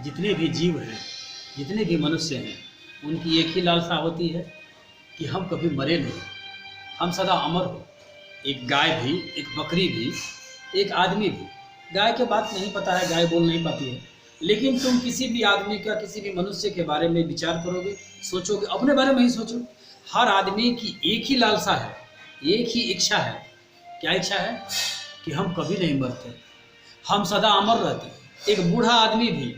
जितने भी जीव हैं, जितने भी मनुष्य हैं, उनकी एक ही लालसा होती है कि हम कभी मरे नहीं, हम सदा अमर हो। एक गाय भी, एक बकरी भी, एक आदमी भी। गाय के बात नहीं पता है, गाय बोल नहीं पाती है, लेकिन तुम किसी भी आदमी का, किसी भी मनुष्य के बारे में विचार करोगे, सोचोगे, अपने बारे में ही सोचो। हर आदमी की एक ही लालसा है, एक ही इच्छा है। क्या इच्छा है? कि हम कभी नहीं मरते, हम सदा अमर रहते। एक बूढ़ा आदमी भी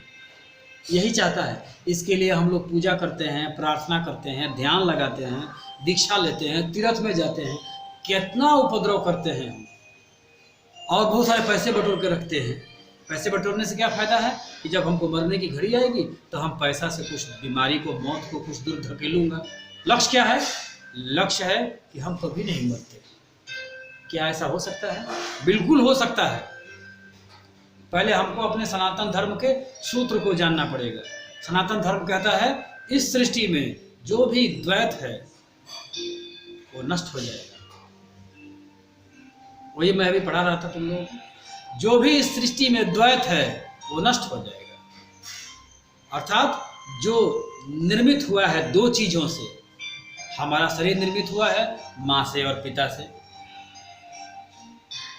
यही चाहता है। इसके लिए हम लोग पूजा करते हैं, प्रार्थना करते हैं, ध्यान लगाते हैं, दीक्षा लेते हैं, तीर्थ में जाते हैं, कितना उपद्रव करते हैं हम, और बहुत सारे पैसे बटोर के रखते हैं। पैसे बटोरने से क्या फ़ायदा है कि जब हमको मरने की घड़ी आएगी तो हम पैसा से कुछ बीमारी को, मौत को कुछ दूर धकेलूँगा। लक्ष्य क्या है? लक्ष्य है कि हम कभी नहीं मरते। क्या ऐसा हो सकता है? बिल्कुल हो सकता है। पहले हमको अपने सनातन धर्म के सूत्र को जानना पड़ेगा। सनातन धर्म कहता है इस सृष्टि में जो भी द्वैत है वो नष्ट हो जाएगा। वही मैं अभी पढ़ा रहा था तुम लोगों को। जो भी इस सृष्टि में द्वैत है वो नष्ट हो जाएगा। अर्थात जो निर्मित हुआ है दो चीजों से, हमारा शरीर निर्मित हुआ है माँ से और पिता से,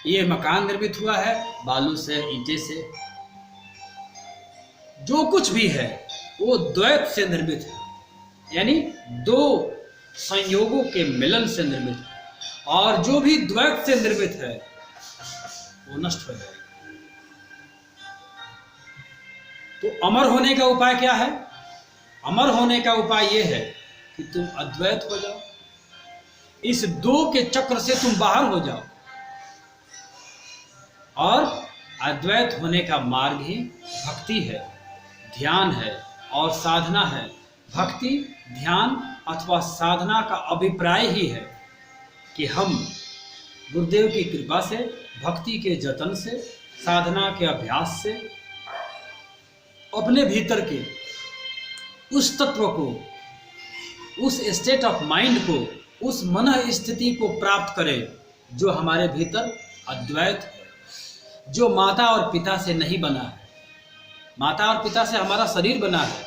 ये मकान निर्मित हुआ है बालू से, ईंटे से। जो कुछ भी है वो द्वैत से निर्मित है, यानी दो संयोगों के मिलन से निर्मित है। और जो भी द्वैत से निर्मित है वो नष्ट हो जाएगा। तो अमर होने का उपाय क्या है? अमर होने का उपाय यह है कि तुम अद्वैत हो जाओ, इस दो के चक्र से तुम बाहर हो जाओ। और अद्वैत होने का मार्ग ही भक्ति है, ध्यान है और साधना है। भक्ति, ध्यान अथवा साधना का अभिप्राय ही है कि हम गुरुदेव की कृपा से, भक्ति के जतन से, साधना के अभ्यास से अपने भीतर के उस तत्व को, उस स्टेट ऑफ माइंड को, उस मन स्थिति को प्राप्त करें जो हमारे भीतर अद्वैत है, जो माता और पिता से नहीं बना है। माता और पिता से हमारा शरीर बना है,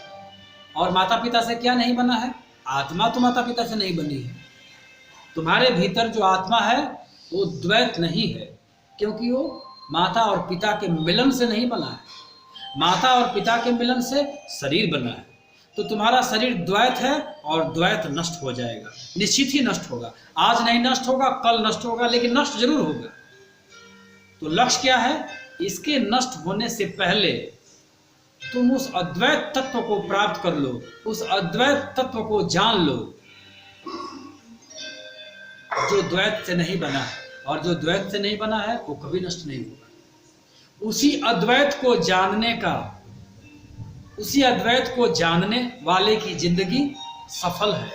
और माता पिता से क्या नहीं बना है? आत्मा तो माता पिता से नहीं बनी है। तुम्हारे भीतर जो आत्मा है वो द्वैत नहीं है, क्योंकि वो माता और पिता के मिलन से नहीं बना है। माता और पिता के मिलन से शरीर बना है। तो तुम्हारा शरीर द्वैत है और द्वैत नष्ट हो जाएगा, निश्चित ही नष्ट होगा। आज नहीं नष्ट होगा, कल नष्ट होगा, लेकिन नष्ट जरूर होगा। तो लक्ष्य क्या है? इसके नष्ट होने से पहले तुम उस अद्वैत तत्व को प्राप्त कर लो, उस अद्वैत तत्व को जान लो जो द्वैत से नहीं बना है। और जो द्वैत से नहीं बना है वो कभी नष्ट नहीं होगा। उसी अद्वैत को जानने का, उसी अद्वैत को जानने वाले की जिंदगी सफल है।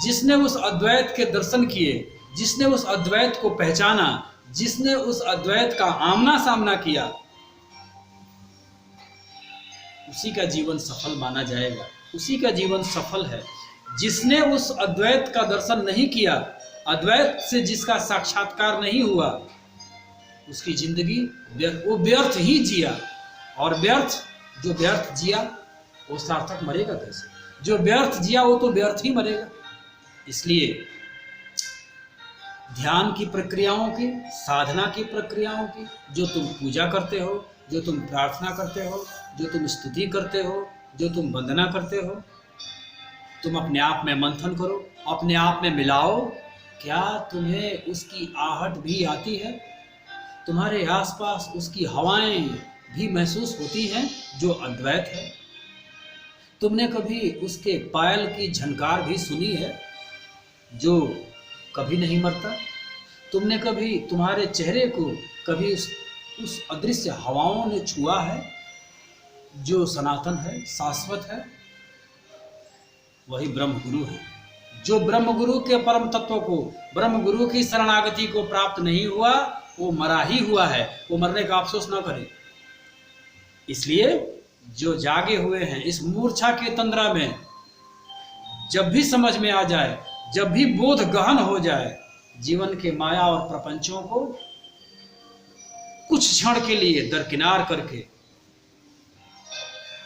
जिसने उस अद्वैत के दर्शन किए, जिसने उस अद्वैत को पहचाना, जिसने उस अद्वैत का आमना सामना किया, उसी का जीवन सफल माना जाएगा। उसी का जीवन सफल है। जिसने उस अद्वैत का दर्शन नहीं किया, अद्वैत से जिसका साक्षात्कार नहीं हुआ, उसकी जिंदगी वो व्यर्थ ही जिया। और व्यर्थ, जो व्यर्थ जिया वो सार्थक मरेगा कैसे? जो व्यर्थ जिया वो तो व्यर्थ ही मरेगा। इसलिए ध्यान की प्रक्रियाओं की, साधना की प्रक्रियाओं की, जो तुम पूजा करते हो, जो तुम प्रार्थना करते हो, जो तुम स्तुति करते हो, जो तुम वंदना करते हो, तुम अपने आप में मंथन करो, अपने आप में मिलाओ। क्या तुम्हें उसकी आहट भी आती है? तुम्हारे आसपास उसकी हवाएं भी महसूस होती हैं जो अद्वैत है? तुमने कभी उसके पायल की झनकार भी सुनी है जो कभी नहीं मरता? तुमने कभी, तुम्हारे चेहरे को कभी उस अदृश्य हवाओं ने छुआ है जो सनातन है, शाश्वत है? वही ब्रह्मगुरु है। जो ब्रह्मगुरु के परम तत्व को, ब्रह्मगुरु की शरणागति को प्राप्त नहीं हुआ, वो मरा ही हुआ है। वो मरने का अफसोस न करे। इसलिए जो जागे हुए हैं इस मूर्छा के तंद्रा में, जब भी समझ में आ जाए, जब भी बोध गहन हो जाए, जीवन के माया और प्रपंचों को कुछ क्षण के लिए दरकिनार करके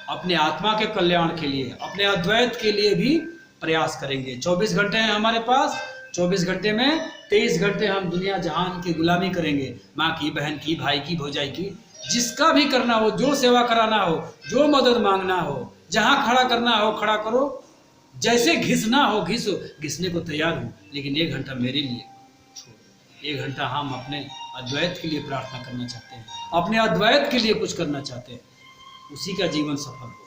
अपने आत्मा के कल्याण के लिए, अपने अद्वैत के लिए भी प्रयास करेंगे। 24 घंटे हैं हमारे पास, 24 घंटे में 23 घंटे हम दुनिया जहान की गुलामी करेंगे, माँ की, बहन की, भाई की, भौजाई की, जिसका भी करना हो, जो सेवा कराना हो, जो मदद मांगना हो, जहाँ खड़ा करना हो खड़ा करो, जैसे घिसना हो घिसो, घिसने को तैयार हूँ, लेकिन 1 घंटा मेरे लिए छोड़ो। 1 घंटा हम अपने अद्वैत के लिए प्रार्थना करना चाहते हैं, अपने अद्वैत के लिए कुछ करना चाहते हैं, उसी का जीवन सफल हो।